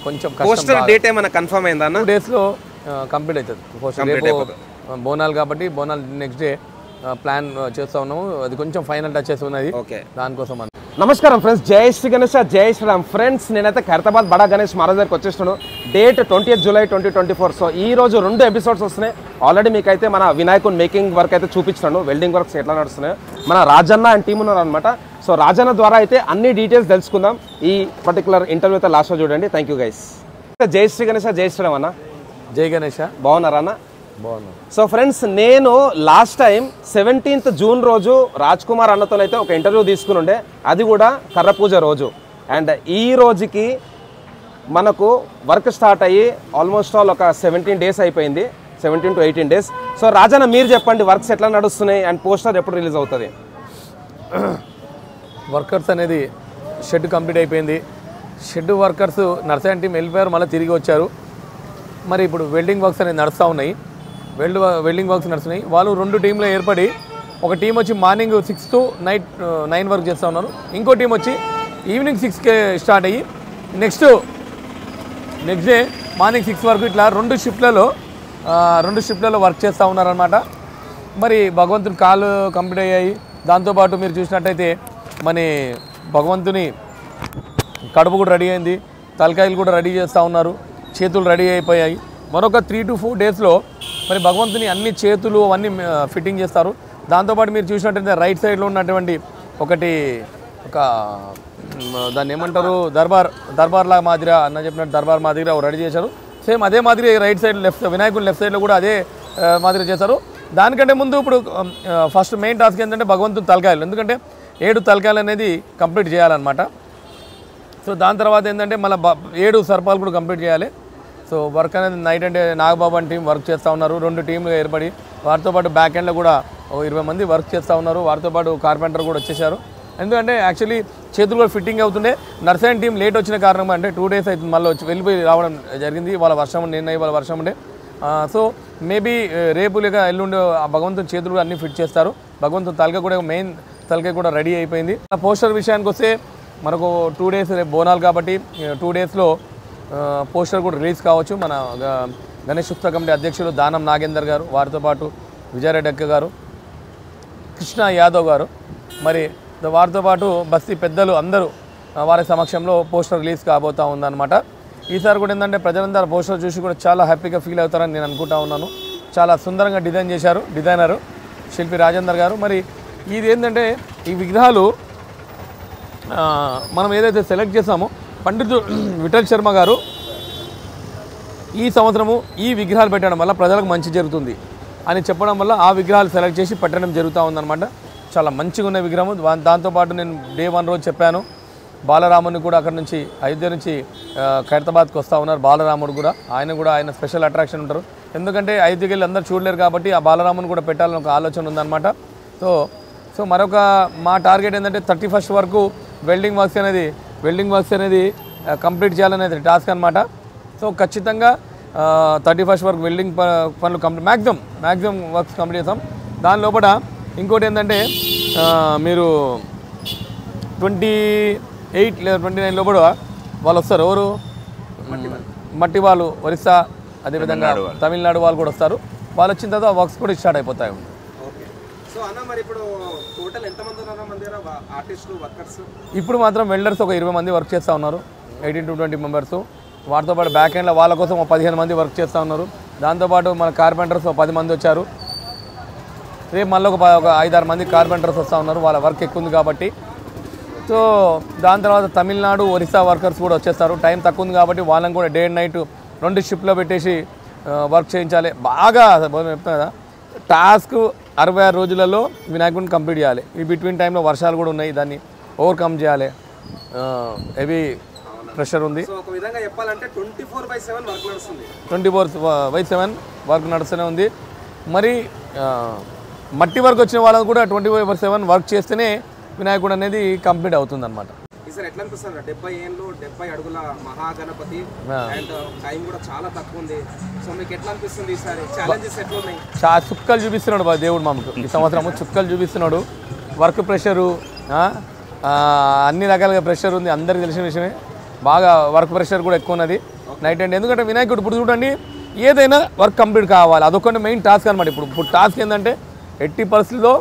కొంచెం poster date ఏమైనా confirm అయిందా అన్న? 2 డేస్లో కంప్లీట్ అవుతుంది పోస్టర్. రేపు బోనాలు కాబట్టి బోనాలు నెక్స్ట్ డే ప్లాన్ చేస్తూ ఉన్నాము. అది కొంచెం ఫైనల్ టచెస్ ఉన్నది, దానికోసం. నమస్కారం ఫ్రెండ్స్, జై శ్రీ గణేష్, జై శ్రీరామ్. ఫ్రెండ్స్, నేనైతే ఖైరతాబాద్ బడా గణేష్ మహారాజ్ దగ్గరికి వచ్చేస్తున్నాను. Date 20th July 2024. సో ఈ రోజు 2 ఎపిసోడ్స్ వస్తున్నాయి. ఆల్రెడీ మీకైతే మన వినాయకుని మేకింగ్ వర్క్ అయితే చూపించాను, వెల్డింగ్ వర్క్స్ ఎట్లా నడుస్తున్నాయి. మన రాజన్న అండ్ టీం ఉన్నారు అనమాట. సో రాజన్న ద్వారా అయితే అన్ని డీటెయిల్స్ తెలుసుకుందాం ఈ పర్టికులర్ ఇంటర్వ్యూ అయితే లాస్ట్లో చూడండి. Thank you guys. జై శ్రీ గణేష్, జై శ్రీరామ్ అన్న. జై గణేష్. బాగున్నారా అన్న? బాగున్నాను. సో ఫ్రెండ్స్, నేను లాస్ట్ టైం 17th June రోజు రాజ్ కుమార్ అన్నతో అయితే ఒక ఇంటర్వ్యూ తీసుకుని ఉండే, అది కూడా కర్ర పూజ రోజు. అండ్ ఈ రోజుకి మనకు వర్క్ స్టార్ట్ అయ్యి ఆల్మోస్ట్ ఆల్ ఒక 17 days అయిపోయింది, 17 to 18 days. సో రాజన్న, మీరు చెప్పండి, వర్క్స్ ఎట్లా నడుస్తున్నాయి అండ్ పోస్టర్ ఎప్పుడు రిలీజ్ అవుతుంది? వర్కర్స్ అనేది షెడ్ కంప్లీట్ అయిపోయింది. షెడ్ వర్కర్స్ నర్సరీ టీం వెళ్ళిపోయారు, మళ్ళీ తిరిగి వచ్చారు. మరి ఇప్పుడు వెల్డింగ్ వర్క్స్ అనేది నడుస్తూ ఉన్నాయి. వెల్డింగ్ వర్క్స్ నడుస్తున్నాయి. వాళ్ళు 2 టీంలో ఏర్పడి, ఒక టీం వచ్చి మార్నింగ్ 6 to night 9 వరకు చేస్తూ ఉన్నారు. ఇంకో టీం వచ్చి ఈవినింగ్ 6కే స్టార్ట్ అయ్యి నెక్స్ట్ డే మార్నింగ్ 6 వరకు ఇట్లా 2 షిఫ్ట్లలో వర్క్ చేస్తూ ఉన్నారనమాట. మరి భగవంతుని కాళ్ళు కంప్లీట్ అయ్యాయి. దాంతోపాటు మీరు చూసినట్టయితే మన భగవంతుని కడుపు కూడా రెడీ అయింది, తలకాయలు కూడా రెడీ చేస్తూ ఉన్నారు, చేతులు రెడీ అయిపోయాయి. మరొక 3 to 4 daysలో మరి భగవంతుని అన్ని చేతులు అవన్నీ ఫిట్టింగ్ చేస్తారు. దాంతోపాటు మీరు చూసినట్టయితే రైట్ సైడ్లో ఉన్నటువంటి ఒక దాన్ని ఏమంటారు, దర్బార్లా మాదిరిగా అన్న చెప్పినట్టు దర్బార్ మాదిరిగా రెడీ చేశారు. సేమ్ అదే మాదిరి రైట్ సైడ్ వినాయకుని లెఫ్ట్ సైడ్లో కూడా అదే మాదిరి చేశారు. దానికంటే ముందు ఇప్పుడు ఫస్ట్ మెయిన్ టాస్క్ ఏంటంటే భగవంతుని తలకాయలు, ఎందుకంటే 7 తలకాయలు అనేది కంప్లీట్ చేయాలన్నమాట. సో దాని తర్వాత ఏంటంటే మళ్ళీ 7 సర్పాలు కూడా కంప్లీట్ చేయాలి. సో వర్క్ అనేది నైట్ అంటే నాగబాబు అని టీం వర్క్ చేస్తూ ఉన్నారు. 2 టీంలు ఏర్పడి వారితో పాటు బ్యాక్ ఎండ్లో కూడా 20 మంది వర్క్ చేస్తూ ఉన్నారు. వారితో పాటు కార్పెంటర్ కూడా వచ్చేసారు. ఎందుకంటే యాక్చువల్లీ చేతులు కూడా ఫిట్టింగ్ అవుతుండే. నర్సరీ టీం లేట్ వచ్చిన కారణం అంటే 2 days అయితే మళ్ళీ వెళ్ళిపోయి రావడం జరిగింది. వాళ్ళ వర్షం నిన్న వాళ్ళ వర్షం ఉండే. సో మేబీ రేపు లేక ఎల్లుండి ఆ భగవంతుని చేతులు కూడా అన్నీ ఫిట్ చేస్తారు. భగవంతుని తలక కూడా మెయిన్ తలక కూడా రెడీ అయిపోయింది. పోస్టర్ విషయానికి వస్తే మనకు 2 days రేపు బోనాలు కాబట్టి 2 daysలో పోస్టర్ కూడా రిలీజ్ కావచ్చు. మన గణేష్ ఉత్సవ కమిటీ అధ్యక్షులు దానం నాగేందర్ గారు, వారితో పాటు విజయారెడ్డి అక్క గారు, కృష్ణ యాదవ్ గారు, మరి వారితో పాటు బస్తీ పెద్దలు అందరూ వారి సమక్షంలో పోస్టర్ రిలీజ్ కాబోతూ ఉందన్నమాట. ఈసారి కూడా ఏంటంటే ప్రజలందరూ పోస్టర్ చూసి కూడా చాలా హ్యాపీగా ఫీల్ అవుతారని నేను అనుకుంటా ఉన్నాను. చాలా సుందరంగా డిజైన్ చేశారు డిజైనరు శిల్పి రాజేందర్ గారు. మరి ఇది ఏంటంటే ఈ విగ్రహాలు మనం ఏదైతే సెలెక్ట్ చేసామో పండితుడు విఠల్ శర్మ గారు ఈ సంవత్సరము ఈ విగ్రహాలు పెట్టడం వల్ల ప్రజలకు మంచి జరుగుతుంది అని చెప్పడం వల్ల ఆ విగ్రహాలు సెలెక్ట్ చేసి పెట్టడం జరుగుతూ ఉందన్నమాట. చాలా మంచిగా ఉన్న విగ్రహం. దాంతోపాటు నేను Day 1 రోజు చెప్పాను, బాలరాముని కూడా అక్కడ నుంచి అయోధ్య నుంచి ఖైరతాబాద్కి వస్తూ ఉన్నారు. బాలరాముడు కూడా ఆయన స్పెషల్ అట్రాక్షన్ ఉంటారు. ఎందుకంటే అయోధ్యకి వెళ్ళి అందరూ చూడలేరు కాబట్టి ఆ బాలరాముని కూడా పెట్టాలని ఒక ఆలోచన ఉందన్నమాట. సో మరొక మా టార్గెట్ ఏంటంటే 31st వరకు వెల్డింగ్ వర్క్స్ అనేది కంప్లీట్ చేయాలనేది టాస్క్ అనమాట. సో ఖచ్చితంగా 31st వరకు వెల్డింగ్ పనులు మ్యాక్సిమం వర్క్స్ కంప్లీట్ చేస్తాం. దాని లోపల ఇంకోటి ఏంటంటే మీరు 28 లేదా 29 లోపల వాళ్ళు వస్తారు. ఎవరు? మట్టి వాళ్ళు, ఒరిస్సా, అదేవిధంగా తమిళనాడు వాళ్ళు కూడా వస్తారు. వాళ్ళు వచ్చిన తర్వాత వర్క్స్ కూడా స్టార్ట్ అయిపోతాయి. ఇప్పుడు మాత్రం వెల్డర్స్ ఒక 20 మంది వర్క్ చేస్తూ ఉన్నారు, 18 to 20 మెంబర్స్. వాటితో పాటు బ్యాక్ ఎండ్లో వాళ్ళ కోసం 15 మంది వర్క్ చేస్తూ ఉన్నారు. దాంతోపాటు మన కార్పెంటర్స్ 10 మంది వచ్చారు. రేపు మళ్ళీ ఒక 5-6 మంది కార్పెంటర్స్ వస్తూ ఉన్నారు, వాళ్ళ వర్క్ ఎక్కువ ఉంది కాబట్టి. సో దాని తర్వాత తమిళనాడు, ఒరిస్సా వర్కర్స్ కూడా వచ్చేస్తారు. టైం తక్కువ ఉంది కాబట్టి వాళ్ళని కూడా డే అండ్ నైట్ 2 షిఫ్ట్లో పెట్టేసి వర్క్ చేయించాలి. బాగా చెప్తాను కదా, టాస్క్ 66 రోజులలో వినాయకుడిని కంప్లీట్ చేయాలి. ఈ బిట్వీన్ టైంలో వర్షాలు కూడా ఉన్నాయి, దాన్ని ఓవర్కమ్ చేయాలి. హెవీ ప్రెషర్ ఉంది. 24/7 వర్క్ నడుస్తూనే ఉంది. మరి మట్టి వర్క్ వచ్చిన వాళ్ళని కూడా 24/7 వర్క్ చేస్తేనే వినాయకుడు అనేది కంప్లీట్ అవుతుంది అనమాట. ఈసారి ఎట్లా అనిపిస్తుంది? 70 ఏళ్ళు 70 అడుగుల మహాగణపతి అండ్ టైం కూడా చాలా తక్కువ ఉంది. సో మీకు ఎట్లా అనిపిస్తుంది ఈసారి? ఛాలెంజెస్ ఎట్లా ఉన్నాయి? చుక్కలు చూపిస్తున్నాడు దేవుడు మాకు ఈ సంవత్సరము, చుక్కలు చూపిస్తున్నాడు. వర్క్ ప్రెషరు, అన్ని రకాలుగా ప్రెషర్ ఉంది, అందరికీ తెలిసిన విషయమే. బాగా వర్క్ ప్రెషర్ కూడా ఎక్కువ ఉన్నది నైట్ అండ్. ఎందుకంటే వినాయకుడు ఇప్పుడు చూడండి ఏదైనా వర్క్ కంప్లీట్ కావాలి, అదొకటి మెయిన్ టాస్క్ అనమాట. ఇప్పుడు టాస్క్ ఏంటంటే ఎట్టి పరిస్థితుల్లో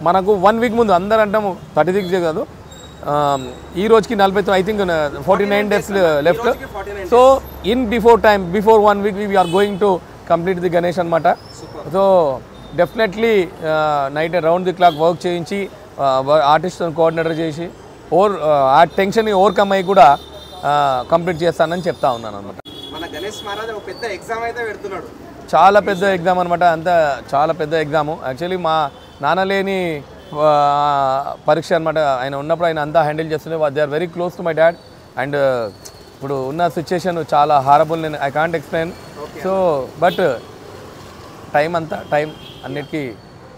మనకు 1 వీక్ ముందు అందరూ అంటాము 36 కాదు, ఈ రోజుకి 40 I think 49 days left. So before 1 week we're going to complete the Ganesh అనమాట. So definitely night round the clock work చేయించి ఆర్టిస్ట్ కోఆర్డినేటర్ చేసి ఆ టెన్షన్ని ఓవర్కమ్ అయ్యి కూడా కంప్లీట్ చేస్తానని చెప్తా ఉన్నాను అనమాట. మన గణేష్ మహారాజ్ ఒక పెద్ద ఎగ్జామ్ అయితే పెడుతున్నాడు, చాలా పెద్ద ఎగ్జామ్ అనమాట. అంతా చాలా పెద్ద ఎగ్జాము. యాక్చువల్లీ మా నాన్న లేని పరీక్ష అనమాట. ఆయన ఉన్నప్పుడు ఆయన అంతా హ్యాండిల్ చేస్తుండే. They are very close to my dad. And ఇప్పుడు ఉన్న సిచ్యుయేషన్ చాలా హారబుల్, నేను I can't explain. So but time అన్నిటికీ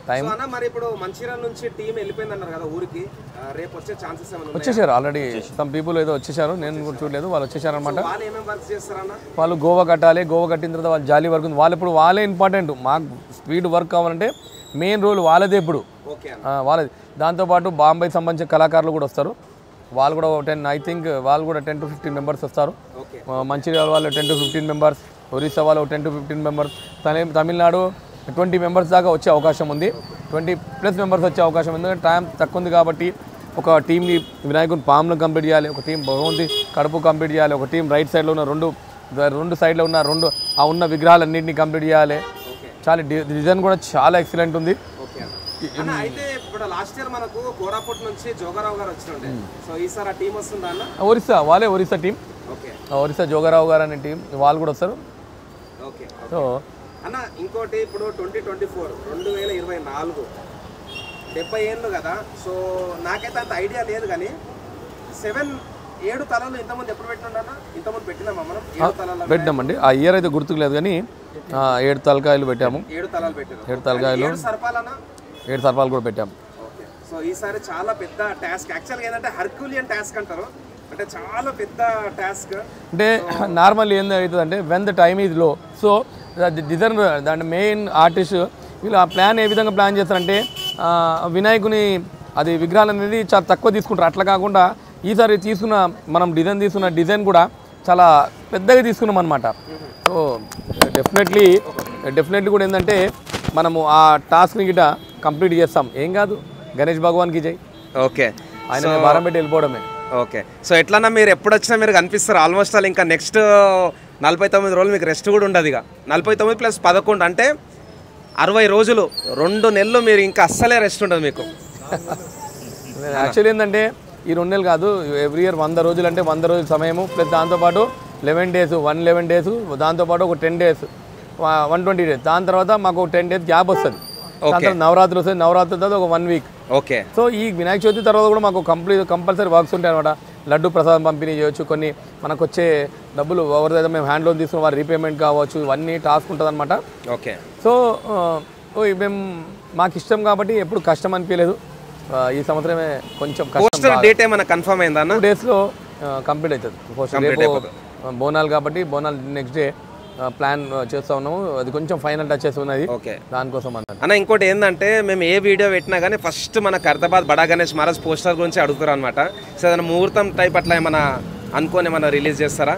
టైం. మరి ఇప్పుడు మంచిర్యాల నుంచి టీం వెళ్ళిపోయింది అన్నారు కదా ఊరికి, రేపు వచ్చే ఛాన్సెస్ వచ్చేసారు ఆల్రెడీ. సమ్ పీపుల్ ఏదో వచ్చేసారు, నేను కూడా చూడలేదు. వాళ్ళు వచ్చేసారు అనమాట. వాళ్ళు ఏమేమి వర్క్ చేస్తారన్న? వాళ్ళు గోవా కట్టాలి, గోవా కట్టిన తర్వాత వాళ్ళు జాలీ వర్క్ ఉంది. వాళ్ళు ఇప్పుడు వాళ్ళే ఇంపార్టెంట్. మాకు స్పీడ్ వర్క్ కావాలంటే మెయిన్ రోల్ వాళ్ళదే ఇప్పుడు, వాళ్ళది. దాంతోపాటు బాంబే సంబంధించిన కళాకారులు కూడా వస్తారు. వాళ్ళు కూడా 10 ఐ థింక్ వాళ్ళు కూడా 10 to 15 members వస్తారు. మంచిర్యాల వాళ్ళు 10 to 15 members, ఒరిస్సా వాళ్ళు 10 to 15 members, తమిళనాడు 20 members దాకా వచ్చే అవకాశం ఉంది. 20+ members వచ్చే అవకాశం ఉంది. ఎందుకంటే టైం తక్కువ ఉంది కాబట్టి ఒక టీంని వినాయకుని పాములను కంప్లీట్ చేయాలి, ఒక టీం భగవంతి కడుపు కంప్లీట్ చేయాలి, ఒక టీం రైట్ సైడ్లో ఉన్న రెండు సైడ్లో ఉన్న విగ్రహాలన్నింటినీ కంప్లీట్ చేయాలి. చాలా డిజైన్ కూడా చాలా ఎక్సలెంట్ ఉంది. అయితే ఇప్పుడు లాస్ట్ ఇయర్ మనకు కోరాపుట్ నుంచి జోగారావు గారు వచ్చిండే, సో ఈసారి ఆ టీం వస్తుందా అన్న? ఒరిస్సా టీం, ఒరిస్సా జోగారావు గారు అనే టీం వాళ్ళు కూడా వస్తారు. ఓకే. సో అన్న ఇంకోటి ఇప్పుడు 2024 70 ఏళ్ళు కదా, సో నాకైతే అంత ఐడియా లేదు కానీ 7 తలాలు ఇంతమంది ఎప్పుడు పెట్టినా ఇంతమంది పెట్టినామా మనం? 7 తలాలు పెట్టినామండి. ఆ ఇయర్ అయితే గుర్తుకు లేదు కానీ 7 తలకాయలు పెట్టాము. 7 తలాలు పెట్టాము. 7 తలకాయలు, 7 సర్పాలు కూడా పెట్టాము. సో ఈసారి చాలా పెద్ద టాస్క్. యాక్చువల్గా ఏంటంటే హర్క్యూలియన్ టాస్క్ అంటారు, అంటే చాలా పెద్ద టాస్క్. అంటే నార్మల్ ఏందవుతుంది అంటే when the time is low, so design దాంట్లో మెయిన్ ఆర్టిస్ట్ వీళ్ళు ఆ ప్లాన్ ఏ విధంగా ప్లాన్ చేస్తారంటే వినాయకుని అది విగ్రహాలు అనేది చాలా తక్కువ తీసుకుంటారు. అట్లా కాకుండా ఈసారి మనం తీసుకున్న డిజైన్ కూడా చాలా పెద్దగా తీసుకున్నాం అనమాట. సో డెఫినెట్లీ కూడా ఏంటంటే మనము ఆ టాస్క్ని గిట్ట కంప్లీట్ చేస్తాం. ఏం కాదు, గణేష్ భగవాన్కి జై. ఓకే, ఆయన భారం పెట్టి వెళ్ళిపోవడమే. ఓకే. సో ఎట్లన్నా మీరు ఎప్పుడు వచ్చినా మీరు కనిపిస్తారు ఆల్మోస్ట్ ఆల్. ఇంకా నెక్స్ట్ 49 రోజులు మీకు రెస్ట్ కూడా ఉండదు. ఇక 49 + 11 అంటే 60 రోజులు, 2 నెలలు మీరు ఇంకా అస్సలే రెస్ట్ ఉండదు మీకు. యాక్చువల్లీ ఏంటంటే ఈ 2 నెలలు కాదు, ఎవ్రీ ఇయర్ 100 రోజులు అంటే 100 రోజుల సమయము ప్లస్ దాంతోపాటు 11 days, 111 days, దాంతోపాటు ఒక 10 days, 120 days. దాని తర్వాత మాకు 10 days గ్యాప్ వస్తుంది. నవరాత్రి వస్తుంది, నవరాత్రి తర్వాత ఒక 1 week. ఓకే. సో ఈ వినాయక చవితి తర్వాత కూడా మాకు కంపల్సరీ వర్క్స్ ఉంటాయి అనమాట. లడ్డు ప్రసాదం పంపిణీ చేయొచ్చు, కొన్ని మనకు వచ్చే డబ్బులు ఎవరిదైతే మేము హ్యాండ్ లోన్ తీసుకున్న వారి రీపేమెంట్ కావచ్చు, ఇవన్నీ టాస్క్ ఉంటుంది అనమాట. ఓకే. సో మేము మాకు ఇష్టం కాబట్టి ఎప్పుడు కష్టం అనిపించలేదు. ఈ సంవత్సరమే కొంచెం కష్టం. డేట్ ఏమైనా కన్ఫర్మ్ అయిందా? 2 daysలో కంప్లీట్ అవుతుంది. బోనాలు కాబట్టి బోనాలు నెక్స్ట్ డే ప్లాన్ చేస్తూ ఉన్నాము. అది కొంచెం ఫైనల్ టచెస్ ఉన్నది. ఓకే, దానికోసం అన్న. ఇంకోటి ఏంటంటే మేము ఏ వీడియో పెట్టినా కానీ ఫస్ట్ మన ఖైరతాబాద్ బడా గణేష్ మహారాజ్ పోస్టర్ గురించి అడుగుతారు అనమాట. సో ఏదైనా ముహూర్తం టైప్ అట్లా ఏమైనా అనుకోని ఏమైనా రిలీజ్ చేస్తారా?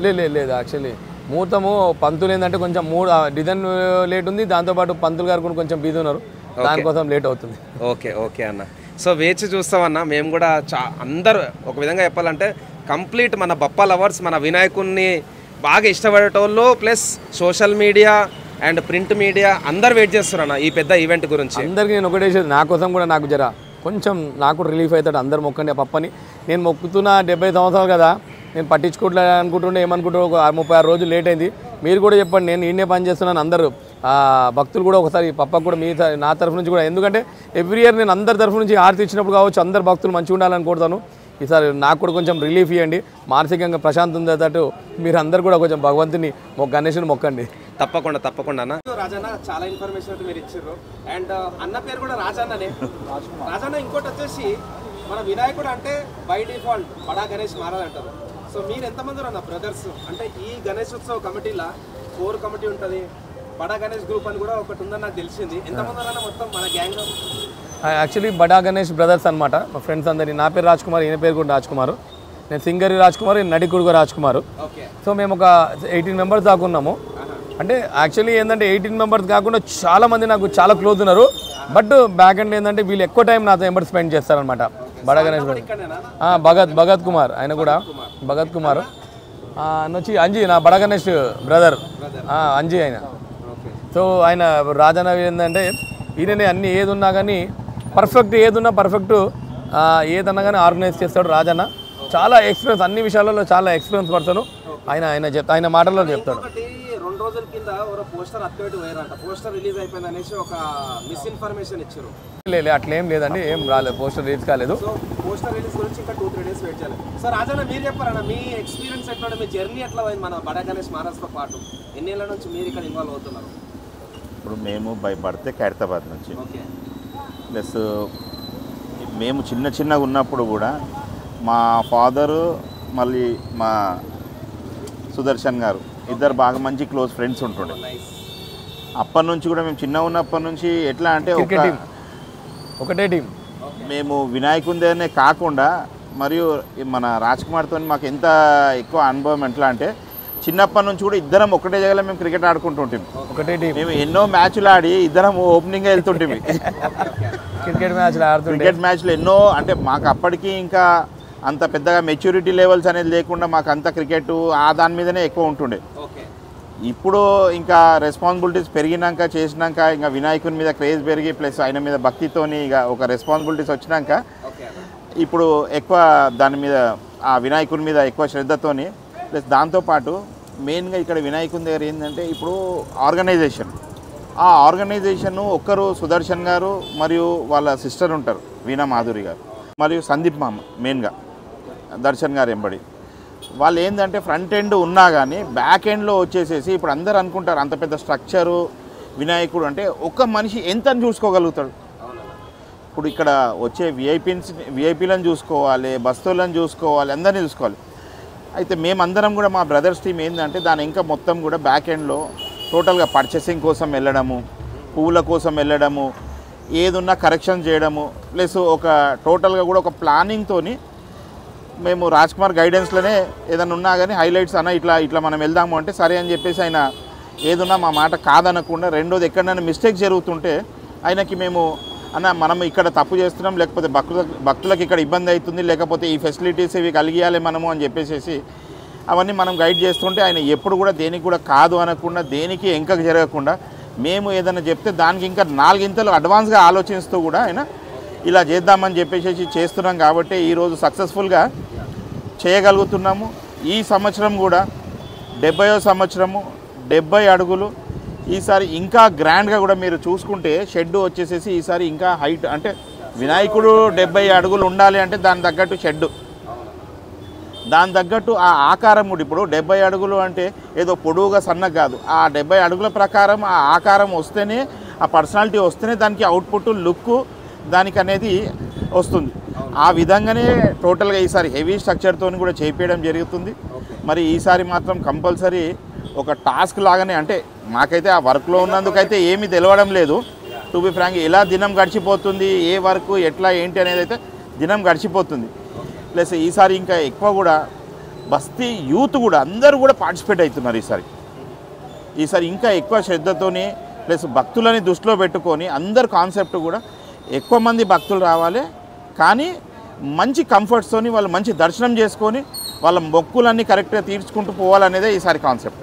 లేదు యాక్చువల్లీ ముహూర్తము పంతులు ఏంటంటే కొంచెం డిజైన్ లేట్ ఉంది. దాంతోపాటు పంతులు గారు కూడా కొంచెం బిజీ ఉన్నారు, దానికోసం లేట్ అవుతుంది. ఓకే అన్న. సో వేచి చూస్తామన్నా. మేము కూడా అందరూ ఒక విధంగా చెప్పాలంటే కంప్లీట్ మన బప్పా లవర్స్, మన వినాయకుడిని బాగా ఇష్టపడేటోళ్ళు plus social media and print media అందరు వెయిట్ చేస్తున్నా ఈ పెద్ద ఈవెంట్ గురించి. అందరికీ నేను ఒకటే నా కోసం కూడా నాకు కొంచెం నాకు రిలీఫ్ అవుతాడు. అందరు మొక్కండి ఆ పప్పని. నేను మొక్కుతున్న 70 సంవత్సరాలు కదా, నేను పట్టించుకోవట్లేదు అనుకుంటుండే. ఏమనుకుంటే ఒక 36 రోజులు లేట్ అయింది. మీరు కూడా చెప్పండి, నేను ఈయనే పని చేస్తున్నాను. అందరూ భక్తులు కూడా ఒకసారి పప్పకు కూడా నా తరఫు నుంచి కూడా, ఎందుకంటే ఎవ్రీ ఇయర్ నేను అందరి తరఫు నుంచి ఆర్తి ఇచ్చినప్పుడు కావచ్చు అందరు భక్తులు మంచిగా ఉండాలని కోరుతాను. ఈసారి నాకు కూడా కొంచెం రిలీఫ్ ఇవ్వండి, మానసికంగా ప్రశాంతం ఉండేటట్టు మీరు అందరు కూడా కొంచెం భగవంతుని గణేశుని మొక్కండి. తప్పకుండా అన్న. రాజన్న చాలా ఇన్ఫర్మేషన్ మీరు ఇచ్చారు. అండ్ అన్న పేరు కూడా రాజన్ననే. రాజన్న ఇంకోటి వచ్చేసి మన వినాయకుడు అంటే బై డిఫాల్ట్ బడా గణేష్ మహారాజ్ అంటారు. సో మీరు ఎంతమంది అన్న బ్రదర్స్? అంటే ఈ గణేశోత్సవ కమిటీలో 4 కమిటీ ఉంటుంది, బడా గణేష్ గ్రూప్ అని కూడా ఒకటి ఉందని నాకు తెలిసింది. ఎంతమంది అన్న మొత్తం మన గ్యాంగ్? యాక్చువల్లీ బడా గణేష్ బ్రదర్స్ అనమాట, మా ఫ్రెండ్స్ అందరినీ. నా పేరు రాజ్ కుమార్, ఈయన పేరు కూడా రాజ్ కుమార్. నేను సింగరి రాజ్ కుమార్, నడికుడుగ రాజ్ కుమార్. సో మేము ఒక 18 మెంబర్స్ దాకా ఉన్నాము. అంటే యాక్చువల్లీ ఏంటంటే 18 మెంబర్స్ కాకుండా చాలా మంది నాకు చాలా క్లోజ్ ఉన్నారు. బట్ బ్యాక్ ఎండ్ ఏంటంటే వీళ్ళు ఎక్కువ టైం నాతో ఎంబర్ స్పెండ్ చేస్తారనమాట. బడా గణేష్ భగత్ కుమార్, ఆయన కూడా భగత్ కుమార్ వచ్చి అంజీ, నా బడా గణేష్ బ్రదర్ అంజీ ఆయన. సో ఆయన రాజన్న ఏంటంటే ఈయననే అన్ని ఏది ఉన్నా కానీ పర్ఫెక్ట్, ఏదున్నా పర్ఫెక్ట్, ఏదన్నా కానీ ఆర్గనైజ్ చేస్తాడు రాజన్న. చాలా ఎక్స్పీరియన్స్, అన్ని విషయాలలో చాలా ఎక్స్పీరియన్స్ పర్సన్ ఆయన. ఆయన మాటల్లో చెప్తాడు. 2 రోజుల కింద ఒక పోస్టర్ అత్యవటి వైరంట, పోస్టర్ రిలీజ్ అయిపోయింది అనేసి ఒక మిస్ఇన్ఫర్మేషన్ ఇచ్చారు. లేదు అట్లేం లేదండి, ఏం రాలేదు, పోస్టర్ రిలీజ్ కాలేదు. సో పోస్టర్ రిలీజ్ గురించి ఇంకా 2-3 డేస్ వెయిట్ చేయాలి. సో రాజన్న మీరు చెప్పారన్న మీ ఎక్స్పీరియన్స్ ఎట్లా, మీ జర్నీ ఎట్లా అయింది మన బడా గణేష్ మహారాజ్తో పాటు? ఎన్నేళ్ళ నుంచి మీరు ఇక్కడ ఇన్వాల్వ్ అవుతున్నారు? ఇప్పుడు మేము బై బర్తే ఖైరతాబాద్ నుంచి. ఓకే. ప్లస్ మేము చిన్నగా ఉన్నప్పుడు కూడా మా ఫాదరు మళ్ళీ మా సుదర్శన్ గారు ఇద్దరు బాగా మంచి క్లోజ్ ఫ్రెండ్స్ ఉంటుండే. అప్పటి నుంచి కూడా మేము చిన్న ఉన్నప్పటి నుంచి ఎట్లా అంటే ఒకటే టీం. మేము వినాయకుందేనే కాకుండా మరియు మన రాజ్ కుమార్తో మాకు ఎంత ఎక్కువ అనుభవం ఎట్లా అంటే చిన్నప్పటి నుంచి కూడా ఇద్దరం ఒకటే జగలో మేము క్రికెట్ ఆడుకుంటుంటాం. ఒకటే టీం. మేము ఎన్నో మ్యాచ్లు ఆడి ఇద్దరం ఓపెనింగ్ వెళ్తుంటాం. క్రికెట్ మ్యాచ్లు ఎన్నో. అంటే మాకు అప్పటికి ఇంకా అంత పెద్దగా మెచ్యూరిటీ లెవెల్స్ అనేది లేకుండా మాకు అంత క్రికెట్ దాని మీదనే ఎక్కువ ఉంటుండే. ఇప్పుడు ఇంకా రెస్పాన్సిబిలిటీస్ పెరిగినాక చేసినాక ఇంకా వినాయకుని మీద క్రేజ్ పెరిగి ప్లస్ ఆయన మీద భక్తితోని ఇక ఒక రెస్పాన్సిబిలిటీస్ వచ్చినాక ఇప్పుడు ఎక్కువ దాని మీద ఆ వినాయకుని మీద ఎక్కువ శ్రద్ధతోని ప్లస్ దాంతోపాటు మెయిన్గా ఇక్కడ వినాయకుని దగ్గర ఏంటంటే ఇప్పుడు ఆర్గనైజేషన్, ఆ ఆర్గనైజేషన్ ఒక్కరు సుదర్శన్ గారు మరియు వాళ్ళ సిస్టర్ ఉంటారు వీణా మాధురి గారు మరియు సందీప్ మామ, మెయిన్గా దర్శన్ గారు ఎంబడి వాళ్ళు ఏంటంటే ఫ్రంట్ ఎండ్ ఉన్నా కానీ బ్యాక్ ఎండ్లో వచ్చేసేసి ఇప్పుడు అందరు అనుకుంటారు అంత పెద్ద స్ట్రక్చరు వినాయకుడు అంటే ఒక్క మనిషి ఎంత చూసుకోగలుగుతాడు. ఇప్పుడు ఇక్కడ వచ్చే విఐపీలను చూసుకోవాలి, బస్తువులను చూసుకోవాలి, అందరినీ చూసుకోవాలి. అయితే మేమందరం కూడా మా బ్రదర్స్ టీం ఏంటంటే దాని ఇంకా మొత్తం కూడా బ్యాక్ ఎండ్లో టోటల్గా పర్చేసింగ్ కోసం వెళ్ళడము, పువ్వుల కోసం వెళ్ళడము, ఏదున్నా కరెక్షన్ చేయడము ప్లస్ ఒక టోటల్గా కూడా ఒక ప్లానింగ్తోని మేము రాజ్ కుమార్ గైడెన్స్లోనే ఏదైనా ఉన్నా కానీ హైలైట్స్ అన్న ఇట్లా మనం వెళ్దాము అంటే సరే అని చెప్పేసి ఆయన ఏదున్నా మా మాట కాదనకుండా, రెండోది ఎక్కడైనా మిస్టేక్ జరుగుతుంటే ఆయనకి మేము అన్న మనం ఇక్కడ తప్పు చేస్తున్నాం, లేకపోతే భక్తులకు ఇక్కడ ఇబ్బంది అవుతుంది, లేకపోతే ఈ ఫెసిలిటీస్ ఇవి కలిగియాలి మనము అని చెప్పేసి అవన్నీ మనం గైడ్ చేస్తుంటే ఆయన ఎప్పుడు కూడా దేనికి కూడా కాదు అనకుండా, దేనికి ఎంకకు జరగకుండా మేము ఏదైనా చెప్తే దానికి ఇంకా 4 ఇంతలు అడ్వాన్స్గా ఆలోచిస్తూ కూడా ఆయన ఇలా చేద్దామని చెప్పేసి చేస్తున్నాం. కాబట్టి ఈరోజు సక్సెస్ఫుల్గా చేయగలుగుతున్నాము. ఈ సంవత్సరం కూడా 70వ సంవత్సరము, 70 అడుగులు. ఈసారి ఇంకా గ్రాండ్గా కూడా మీరు చూసుకుంటే షెడ్ వచ్చేసేసి ఈసారి ఇంకా హైట్, అంటే వినాయకుడు 70 అడుగులు ఉండాలి అంటే దాని తగ్గట్టు షెడ్డు, దాని తగ్గట్టు ఆ ఆకారం కూడా ఇప్పుడు 70 అడుగులు అంటే ఏదో పొడవుగా సన్నగా కాదు, ఆ 70 అడుగుల ప్రకారం ఆ ఆకారం వస్తేనే, ఆ పర్సనాలిటీ వస్తేనే దానికి అవుట్పుట్ లుక్ దానికి అనేది వస్తుంది. ఆ విధంగానే టోటల్గా ఈసారి హెవీ స్ట్రక్చర్తో కూడా చేయించడం జరుగుతుంది. మరి ఈసారి మాత్రం కంపల్సరీ ఒక టాస్క్ లాగానే, అంటే మాకైతే ఆ వర్క్లో ఉన్నందుకైతే ఏమీ తెలవడం లేదు. టు బి ఫ్రాంక్ ఎలా దినం గడిచిపోతుంది, ఏ వర్క్ ఎట్లా ఏంటి అనేది అయితే దినం గడిచిపోతుంది. ప్లస్ ఈసారి ఇంకా ఎక్కువ కూడా బస్తీ యూత్ కూడా అందరూ కూడా పార్టిసిపేట్ అవుతున్నారు. ఈసారి ఇంకా ఎక్కువ శ్రద్ధతోని ప్లస్ భక్తులని దృష్టిలో పెట్టుకొని అందరు కాన్సెప్ట్ కూడా ఎక్కువ మంది భక్తులు రావాలి, కానీ మంచి కంఫర్ట్స్తోని వాళ్ళు మంచి దర్శనం చేసుకొని వాళ్ళ మొక్కులన్నీ కరెక్ట్గా తీర్చుకుంటూ పోవాలనేదే ఈసారి కాన్సెప్ట్.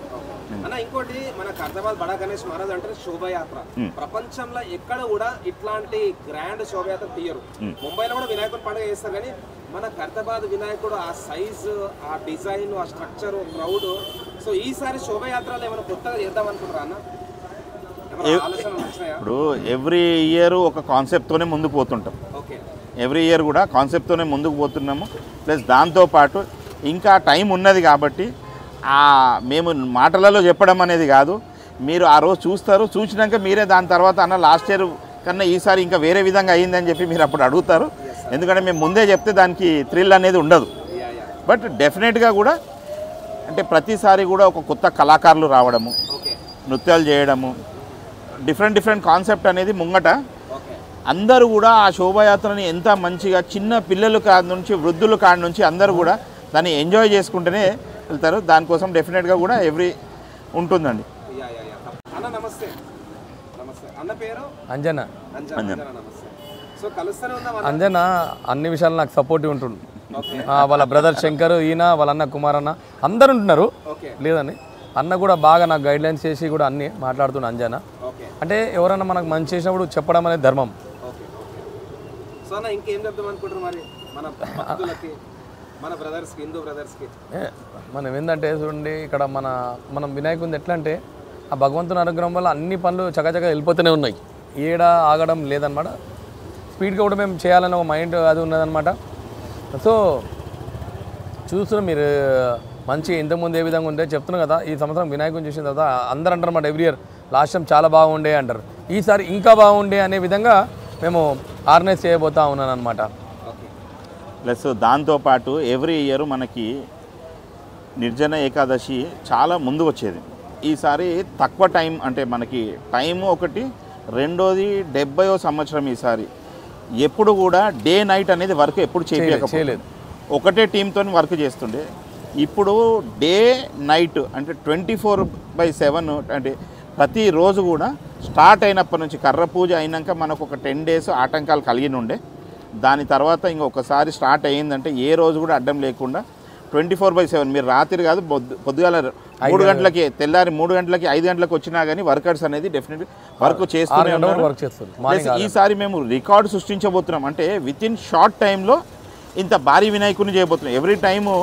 అన్న ఇంకోటి మన ఖైరతాబాద్ బడా గణేష్ మహారాజ్ అంటే శోభయాత్ర, ప్రపంచంలో ఎక్కడ కూడా ఇట్లాంటి గ్రాండ్ శోభయాత్ర తీయరు. ముంబైలో కూడా వినాయకుడి పండుగ చేస్తారు, కానీ మన ఖైరతాబాద్ వినాయకుడు ఆ సైజు, ఆ డిజైన్, ఆ స్ట్రక్చర్, క్రౌడ్. సో ఈసారి శోభయాత్రలో ఏమైనా కొత్తగా చేద్దాం అనుకుంటారా అన్న? ఇప్పుడు ఎవ్రీ ఇయర్ ఒక కాన్సెప్ట్తోనే ముందుకు పోతుంటాం. ఎవ్రీ ఇయర్ కూడా కాన్సెప్ట్తోనే ముందుకు పోతున్నాము. ప్లస్ దాంతోపాటు ఇంకా టైం ఉన్నది కాబట్టి మేము మాటలలో చెప్పడం అనేది కాదు, మీరు ఆ రోజు చూస్తారు, చూసినాక మీరే దాని తర్వాత అన్న లాస్ట్ ఇయర్ కన్నా ఈసారి ఇంకా వేరే విధంగా అయ్యిందని చెప్పి మీరు అప్పుడు అడుగుతారు. ఎందుకంటే మేము ముందే చెప్తే దానికి థ్రిల్ అనేది ఉండదు. బట్ డెఫినెట్గా కూడా అంటే ప్రతిసారి కూడా ఒక కొత్త కళాకారులు రావడము, నృత్యాలు చేయడము, డిఫరెంట్ కాన్సెప్ట్ అనేది ముంగట అందరూ కూడా ఆ శోభాయాత్రని ఎంత మంచిగా చిన్న పిల్లలు కాడ నుంచి వృద్ధుల కాడ నుంచి అందరూ కూడా దాన్ని ఎంజాయ్ చేసుకుంటూనే వెళ్తారు. దానికోసం డెఫినెట్గా కూడా ఎవ్రీ ఉంటుందండి. అన్న నమస్తే. నమస్తే అన్న పేరు అంజన. నమస్తే. సో కలుస్తూనే ఉందా అంజన అన్ని విషయాలు నాకు సపోర్టివ్ ఉంటుండు. వాళ్ళ బ్రదర్ శంకర్, ఈయన వాళ్ళ అన్న కుమార్ అన్న అందరు ఉంటున్నారు లేదని. అన్న కూడా బాగా నాకు గైడ్లైన్స్ చేసి కూడా అన్నీ మాట్లాడుతున్నా. అంజన అంటే ఎవరైనా మనకు మంచి చేసినప్పుడు చెప్పడం అనేది ధర్మం. సో అన్న ఇంకేం చెప్దాం అనుకుంటారు మరి మన భక్తులకి, మన బ్రదర్స్కి, హిందూ బ్రదర్స్కి? మనం ఏంటంటే చూడండి, ఇక్కడ మనం వినాయకుడిని ఎట్లా అంటే ఆ భగవంతుని అనుగ్రహం వల్ల అన్ని పనులు చకచక వెళ్ళిపోతూనే ఉన్నాయి. ఏడ ఆగడం లేదనమాట. స్పీడ్గా కూడా మేము చేయాలని ఒక మైండ్ అది ఉన్నదనమాట. సో చూస్తున్నాం మీరు మంచి ఇంతకుముందు ఏ విధంగా ఉంటే చెప్తున్నాం కదా. ఈ సంవత్సరం వినాయకుని చూసిన తర్వాత అందరూ అంటారు అన్నమాట, ఎవ్రీ ఇయర్ లాస్ట్ టైం చాలా బాగుండే అంటారు, ఈసారి ఇంకా బాగుండే అనే విధంగా మేము ఆర్గనైజ్ చేయబోతా ఉన్నాను అనమాట. ప్లస్ దాంతోపాటు ఎవ్రీ ఇయర్ మనకి నిర్జన ఏకాదశి చాలా ముందు వచ్చేది. ఈసారి తక్కువ టైం, అంటే మనకి టైము ఒకటి, రెండోది 70వ సంవత్సరం. ఈసారి ఎప్పుడు కూడా డే నైట్ అనేది వర్క్ ఎప్పుడు చేయలేదు. ఒకటే టీంతో వర్క్ చేస్తుండే. ఇప్పుడు డే నైట్ అంటే 24/7, అంటే ప్రతిరోజు కూడా స్టార్ట్ అయినప్పటి నుంచి కర్ర పూజ అయినాక మనకు ఒక 10 days ఆటంకాలు కలిగి ఉండే. దాని తర్వాత ఇంకొకసారి స్టార్ట్ అయ్యిందంటే ఏ రోజు కూడా అడ్డం లేకుండా 24/7 మీరు రాత్రి కాదు పొద్దుగాల 3 గంటలకి, తెల్లారి 3 గంటలకి 5 గంటలకు వచ్చినా కానీ వర్కర్స్ అనేది డెఫినెట్లీ వర్క్ చేస్తూనే ఉన్నారు. ఈసారి మేము రికార్డు సృష్టించబోతున్నాం. అంటే విత్ ఇన్ షార్ట్ టైంలో ఇంత భారీ వినాయకుడిని చేయబోతున్నాం. ఎవ్రీ టైము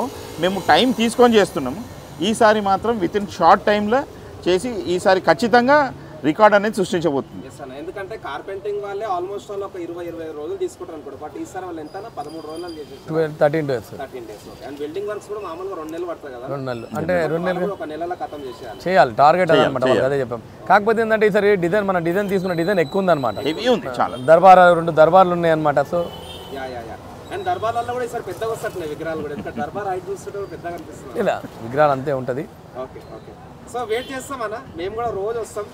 మేము టైం తీసుకొని చేస్తున్నాము. ఈసారి మాత్రం విత్ ఇన్ షార్ట్ టైంలో చేసి ఈసారి ఖచ్చితంగా రికార్డ్ అనేది సృష్టించబోతుంది. ఎందుకంటే కార్పెంటింగ్ వాళ్ళే ఆల్మోస్ట్ వాళ్ళు ఒక 20-25 రోజులు తీసుకుంటారు అనుకోండి. బట్ ఈసారి వాళ్ళు ఎంత 13 రోజులు చేసేస్తారు, 13 days. అండ్ బిల్డింగ్ వర్క్స్ కూడా మామూలుగా 2 నెలలు పడతాయి కదా. 2 నెలలు అంటే 2 నెలలు ఒక నెలలో ఖతం చేయాలి టార్గెట్ అనమాట. అదే చెప్పాం. కాకపోతే ఏంటంటే ఈసారి డిజైన్, మన డిజైన్ తీసుకున్న డిజైన్ ఎక్కువ ఉంది అనమాట. చాలా దర్బార్ 2 దర్బార్లు ఉన్నాయి అనమాట. సో అండ్ దర్బార్లలో కూడా ఈసారి పెద్దగా వస్తున్నాయి విగ్రహాలు కూడా. ఎందుకంటే దర్బార్ హైట్ చూస్తుంటే పెద్దగా అనిపిస్తుంది. ఇలా విగ్రహాలు అంతే ఉంటుంది. ఓకే. సో వెయిట్ చేస్తాం అన్న, మేము కూడా రోజు వస్తాం.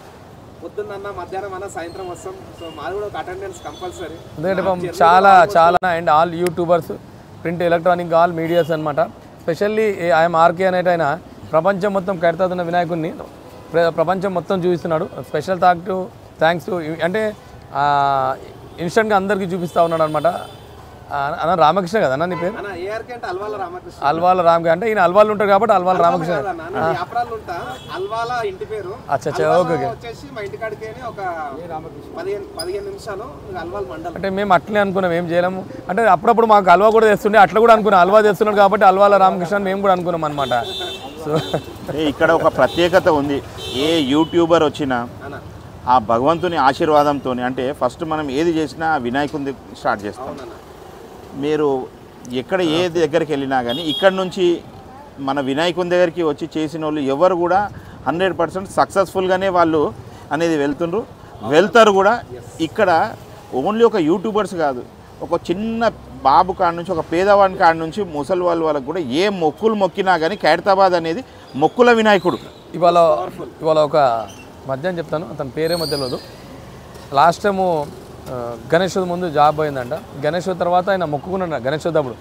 పొద్దున్న మధ్యాహ్నం అన్న, సాయంత్రం వస్తాం. సో మాది కూడా ఒక అటెండెన్స్ కంపల్సరీ. ఎందుకంటే చాలా and all YouTubers, print, electronic, all medias అనమాట. స్పెషల్లీ ఐఎమ్ ఆర్కే అనేట ఆయన ప్రపంచం మొత్తం కడతాతున్న వినాయకుడిని ప్రపంచం మొత్తం చూపిస్తున్నాడు. స్పెషల్ థ్యాంక్స్ టు అంటే ఇన్స్టెంట్గా అందరికీ చూపిస్తూ ఉన్నాడు అనమాట. అన్న రామకృష్ణ కదా అన్న నీ పేరు? అల్వాల రామకృష్ణ. అంటే ఈయన అల్వాళ్ళు ఉంటారు కాబట్టి అల్వాల రామకృష్ణ. అంటే మేము అట్లనే అనుకున్నాం, ఏం చేయలేము. అంటే అప్పుడప్పుడు మాకు అల్వా కూడా తెస్తుండే, అట్లా కూడా అనుకున్నాం. అల్వా తెస్తున్నాడు కాబట్టి అల్వాల రామకృష్ణ మేము కూడా అనుకున్నాం అనమాట. సో ఇక్కడ ఒక ప్రత్యేకత ఉంది. ఏ యూట్యూబర్ వచ్చినా ఆ భగవంతుని ఆశీర్వాదంతో, అంటే ఫస్ట్ మనం ఏది చేసినా వినాయకుని స్టార్ట్ చేస్తాం. మీరు ఎక్కడ ఏ దగ్గరికి వెళ్ళినా కానీ ఇక్కడ నుంచి మన వినాయకుని దగ్గరికి వచ్చి చేసిన వాళ్ళు ఎవరు కూడా 100% సక్సెస్ఫుల్గానే వాళ్ళు అనేది వెళ్తారు కూడా. ఇక్కడ ఓన్లీ ఒక యూట్యూబర్స్ కాదు, ఒక చిన్న బాబు కాడ నుంచి, ఒక పేదవాడి కాడ నుంచి ముసలి వాళ్ళకు కూడా ఏ మొక్కులు మొక్కినా కానీ ఖైరతాబాద్ అనేది మొక్కుల వినాయకుడు. ఇవాళ ఒక మధ్యాహ్నం చెప్తాను, అతని పేరేమో తెలియదు. లాస్ట్ టైము గణేశుడు ముందు జాబ్ పోయిందంట. గణేశుడు తర్వాత ఆయన మొక్కుకున్నాడు. గణేశుడు అప్పుడు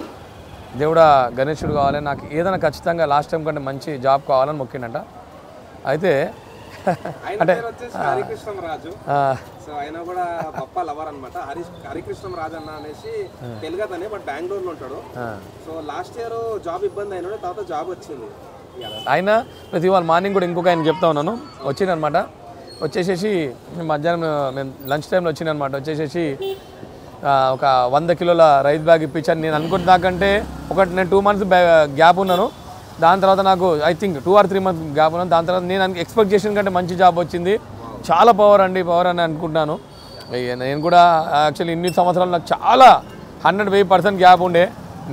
దేవుడా గణేశుడు కావాలి, నాకు ఏదైనా ఖచ్చితంగా లాస్ట్ టైం కంటే మంచి జాబ్ కావాలని మొక్కిండంట. అయితే అంటే హరికృష్ణరాజు, సో ఆయన కూడా పప్ప లవర్ అనమాట. హరికృష్ణరాజు అన్న అనేసి తెలుగు అతనే, బట్ బెంగళూరులో ఉంటాడు. సో లాస్ట్ ఇయర్ జాబ్ ఇబ్బంది అయినా తర్వాత జాబ్ వచ్చింది. ఆయన ప్రతి ఇవాళ మార్నింగ్ కూడా ఇంకొక ఆయన చెప్తా ఉన్నాను, వచ్చిందనమాట. వచ్చేసేసి మధ్యాహ్నం మేము లంచ్ టైంలో వచ్చిందనమాట. వచ్చేసేసి ఒక 100 కిలోల రైస్ బ్యాగ్ ఇప్పించాను. నేను అనుకుంటున్నా నాకంటే నేను 2 months గ్యాప్ ఉన్నాను. దాని తర్వాత నాకు I think 2 or 3 months gap ఉన్నాను. దాని తర్వాత నేను ఎక్స్పెక్ట్ చేసిన కంటే మంచి జాబ్ వచ్చింది. చాలా పవర్ అని అనుకుంటున్నాను. నేను కూడా యాక్చువల్లీ ఇన్ని సంవత్సరాలు నాకు చాలా 100% గ్యాప్ ఉండే.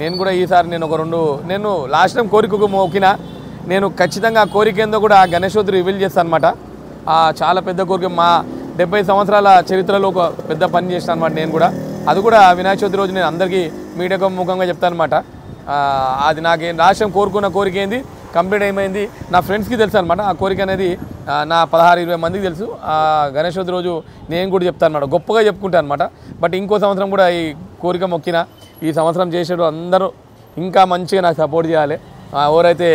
నేను కూడా ఈసారి నేను లాస్ట్ టైం కోరికకు మోకిన, నేను ఖచ్చితంగా ఆ కోరిక ఏందో కూడా గణేశోత్రి రివీల్ చేస్తాను అనమాట. చాలా పెద్ద కోరిక, మా 70 సంవత్సరాల చరిత్రలో ఒక పెద్ద పని చేస్తాను అనమాట. నేను కూడా అది కూడా వినాయక చవితి రోజు నేను అందరికీ మీడియా ముఖంగా చెప్తాను అనమాట. అది నాకు రాష్ట్రం కోరుకున్న కోరిక ఏంది కంప్లీట్ అయిపోయింది. నా ఫ్రెండ్స్కి తెలుసు అనమాట ఆ కోరిక అనేది. నా 16-20 మందికి తెలుసు. గణేష్ చవితి రోజు నేను కూడా చెప్తాను అనమాట, గొప్పగా చెప్పుకుంటాను అనమాట. బట్ ఇంకో సంవత్సరం కూడా ఈ కోరిక మొక్కిన, ఈ సంవత్సరం చేసేటప్పుడు అందరూ ఇంకా మంచిగా నాకు సపోర్ట్ చేయాలి. ఎవరైతే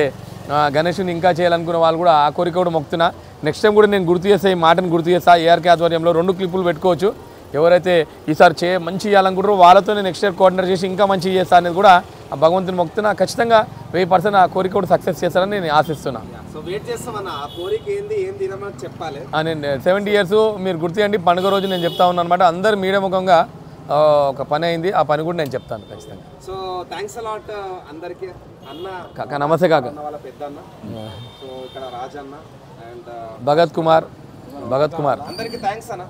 గణేష్ని ఇంకా చేయాలనుకున్న వాళ్ళు కూడా ఆ కోరిక కూడా మొక్కుతున్నా. నెక్స్ట్ టైం కూడా నేను గుర్తు చేస్తే ఈ మాటను గుర్తు చేస్తా. ఏఆర్కే ఆధ్వర్యంలో 2 క్లిప్పులు పెట్టుకోవచ్చు. ఎవరైతే ఈసారి మంచి చేయాలనుకుంటారో వాళ్ళతో నేను నెక్స్ట్ ఇయర్ కోఆర్డినేట్ చేసి ఇంకా మంచి చేస్తా అనేది కూడా ఆ భగవంతుని మొక్కుతున్నా. ఖచ్చితంగా 100% ఆ కోరిక కూడా సక్సెస్ చేస్తారని నేను ఆశిస్తున్నా. సో వెయిట్ చేస్తామన్న ఆ కోరిక ఏంది, ఏం తినమని చెప్పాలి. నేను 70 years మీరు గుర్తు చేయండి. పండుగ రోజు నేను చెప్తా ఉన్నాను అనమాట. అందరు మీడియా ముఖంగా ఒక పని అయింది, ఆ పని కూడా నేను చెప్తాను ఖచ్చితంగా. సో థ్యాంక్స్ అలాట్ అందరికి. అన్న కాకా నమస్తే కాక. వాళ్ళ పెద్ద అన్న, సో ఇక్కడ రాజన్న అండ్ భగత్ కుమార్ అందరికి థ్యాంక్స్ అన్న.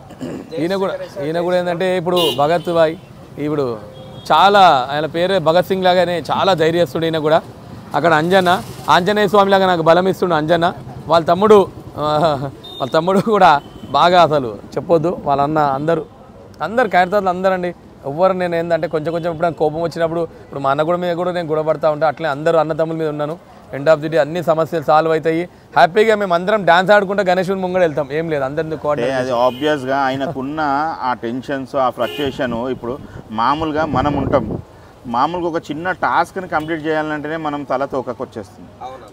ఈయన కూడా ఏంటంటే ఇప్పుడు భగత్ భాయ్ ఇప్పుడు చాలా ఆయన పేరే భగత్ సింగ్ లాగానే చాలా ధైర్యస్తుడు. ఈయన కూడా అక్కడ ఆంజనేయ స్వామి లాగా నాకు బలం ఇస్తుండు అంజన్న. వాళ్ళ తమ్ముడు కూడా బాగా అసలు చెప్పొద్దు. వాళ్ళ అన్న అందరు ఖైరతాబాద్లో అందరండి. ఎవ్వరు నేను ఏంటంటే కొంచెం ఇప్పుడు కోపం వచ్చినప్పుడు ఇప్పుడు మా అన్న కూడా మీద కూడా నేను గొడవపడతా ఉంటా. అట్లే అందరూ అన్నతమ్ముల మీద ఉన్నాను. ఎండ్ ఆఫ్ ది డే అన్ని సమస్యలు సాల్వ్ అవుతాయి. హ్యాపీగా మేము అందరం డాన్స్ ఆడుకుంటా గణేశుని ముంగడ వెళ్తాం. ఏం లేదు అందరినీ కోఆర్డినేట్. అది ఆబ్వియస్గా ఆయనకున్న ఆ టెన్షన్స్, ఆ ఫ్రస్ట్రేషన్ ఇప్పుడు మామూలుగా మనం ఉంటాం. మామూలుగా ఒక చిన్న టాస్క్ని కంప్లీట్ చేయాలంటేనే మనం తల తోకకొచ్చేస్తుంది.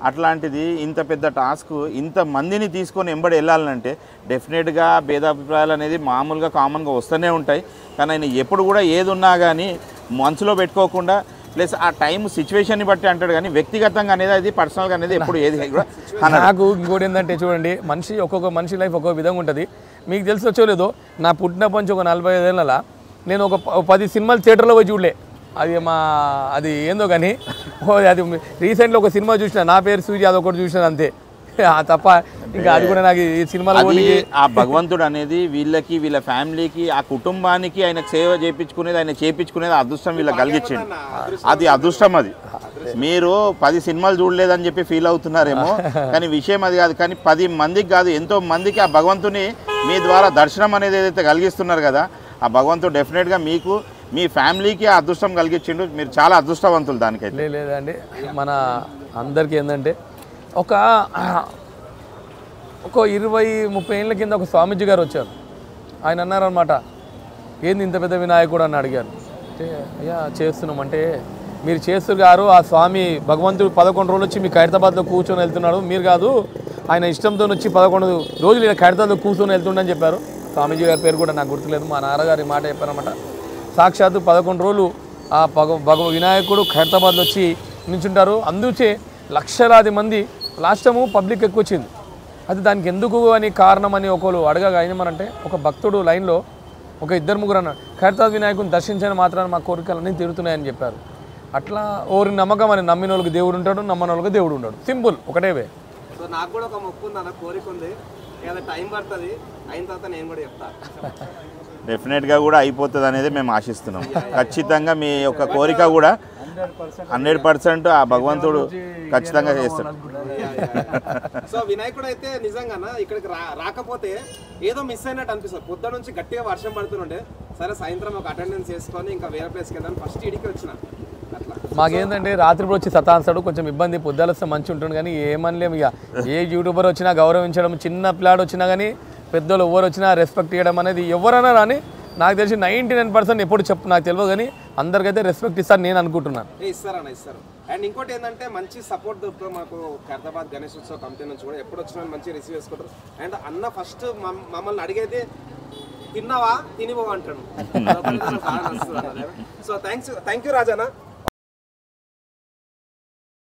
అట్లాంటిది ఇంత పెద్ద టాస్క్ ఇంత మందిని తీసుకొని ఎంబడి వెళ్ళాలంటే డెఫినెట్గా భేదాభిప్రాయాలు అనేది మామూలుగా కామన్గా వస్తూనే ఉంటాయి. కానీ ఆయన ఎప్పుడు కూడా ఏది ఉన్నా కానీ మనసులో పెట్టుకోకుండా ప్లస్ ఆ టైం సిచ్యువేషన్ని బట్టి అంటాడు. కానీ వ్యక్తిగతంగా అనేది అది పర్సనల్గా అనేది ఎప్పుడు ఏది కూడా నాకు ఇంకోటి ఏంటంటే చూడండి, ఒక్కొక్క మనిషి లైఫ్ ఒక్కొక్క విధంగా ఉంటుంది. మీకు తెలిసి వచ్చేలేదో నా పుట్టినప్పటి నుంచి ఒక 45 ఏళ్ళ నేను ఒక 10 సినిమాలు థియేటర్లో పోయి చూడలే. అది ఏందో కానీ అది రీసెంట్గా ఒక సినిమా చూసిన, నా పేరు సూర్య, అదొకటి చూసిన అంతే తప్ప ఇంకా అది కూడా నాకు ఈ సినిమాలో ఆ భగవంతుడు అనేది వీళ్ళ ఫ్యామిలీకి ఆ కుటుంబానికి ఆయన సేవ చేయించుకునేది, ఆయన చేయించుకునేది అదృష్టం వీళ్ళకి కలిగించింది. అది అదృష్టం. అది మీరు 10 సినిమాలు చూడలేదని చెప్పి ఫీల్ అవుతున్నారేమో, కానీ విషయం అది కాదు. కానీ 10 మందికి కాదు, ఎంతో మందికి ఆ భగవంతుని మీ ద్వారా దర్శనం అనేది ఏదైతే కలిగిస్తున్నారు కదా, ఆ భగవంతుడు డెఫినెట్గా మీకు మీ ఫ్యామిలీకి ఆ అదృష్టం కలిగించిండు. మీరు చాలా అదృష్టవంతులు. దానికైతే లేదండి. మన అందరికీ ఏంటంటే ఒక 20-30 ఏళ్ళ కింద ఒక స్వామీజీ గారు వచ్చారు. ఆయన అన్నారనమాట, ఏంది ఇంత పెద్ద వినాయకుడు అని అడిగారు. అంటే అయ్యా చేస్తున్నాం అంటే, మీరు చేస్తారు గారు ఆ స్వామి భగవంతుడు 11 రోజులు వచ్చి మీ ఖైరతాబాద్లో కూర్చొని వెళ్తున్నాడు, మీరు కాదు ఆయన ఇష్టంతో వచ్చి 11 రోజులు ఇలా ఖైరతాబాద్లో కూర్చొని వెళ్తుండని చెప్పారు. స్వామీజీ గారి పేరు కూడా నాకు గుర్తులేదు. మా నాన్నగారి మాట చెప్పారన్నమాట. సాక్షాత్తు 11 రోజులు ఆ వినాయకుడు ఖైరతాబాద్లో వచ్చి నిల్చుంటారు. అందుచే లక్షలాది మంది లాస్ట్ టైము పబ్లిక్ ఎక్కువ వచ్చింది. అది దానికి ఎందుకు అని కారణం అని ఒకరు అడగగా అయినమనంటే, ఒక భక్తుడు లైన్లో ఒక 2-3 అన్నాడు, ఖైరతాబాద్ వినాయకుని దర్శించని మాత్రాన మా కోరికలన్నీ తీరుతున్నాయని చెప్పారు. అట్లా ఓరి నమ్మకం అని, నమ్మిన వాళ్ళకి దేవుడు ఉంటాడు, నమ్మని వాళ్ళకి దేవుడు ఉంటాడు. సింపుల్, ఒకటే వే. సో నాకు కూడా ఒక మొక్కు ఉంది అన్న, కోరిక ఉంది. ఏదో టైం పడుతుంది, అయిన తర్వాత నేను కూడా చెప్తా. డెఫినెట్గా కూడా అయిపోతుంది అనేది మేము ఆశిస్తున్నాం. ఖచ్చితంగా మీ యొక్క కోరిక కూడా 100% ఆ భగవంతుడు ఖచ్చితంగా చేస్తాడు. సో వినాయకుడు అయితే నిజంగా ఇక్కడికి రాకపోతే ఏదో మిస్ అయినట్టు అనిపిస్తుంది. పొద్దు నుంచి గట్టిగా వర్షం పడుతుంటే సరే సాయంత్రం ఒక అటెండెన్స్ చేసుకొని ఇంకా వేరే ప్లేస్కి వెళ్దాం ఫస్ట్ ఇడికి వచ్చిన. మాకేంటంటే రాత్రిపూట వచ్చి సతాన్సాడు, కొంచెం ఇబ్బంది. పొద్దులు వస్తే మంచి ఉంటుంది కానీ ఏమనలేము. ఇక ఏ యూట్యూబర్ వచ్చినా గౌరవించడం, చిన్న పిల్లాడు వచ్చినా కానీ పెద్దోళ్ళు ఎవరు వచ్చినా రెస్పెక్ట్ ఇవ్వడం అనేది ఎవరైనా రాని నాకు తెలిసి 99% ఎప్పుడు నాకు తెలియదు కానీ అందరికైతే రెస్పెక్ట్ ఇస్తారు నేను అనుకుంటున్నాను. ఇస్తారన్న ఇస్తారు. అండ్ ఇంకోటి ఏంటంటే మంచి సపోర్ట్ దొరుకుతుంది మాకు ఖైరతాబాద్ గణేష్ ఉత్సవ కమిటీ నుంచి కూడా. ఎప్పుడు వచ్చినా మంచి రిసీవ్ చేసుకుంటారు. అండ్ అన్న ఫస్ట్ మమ్మల్ని అడిగైతే తిన్నావా తినిపో అంటాడు. So thank you రాజానా.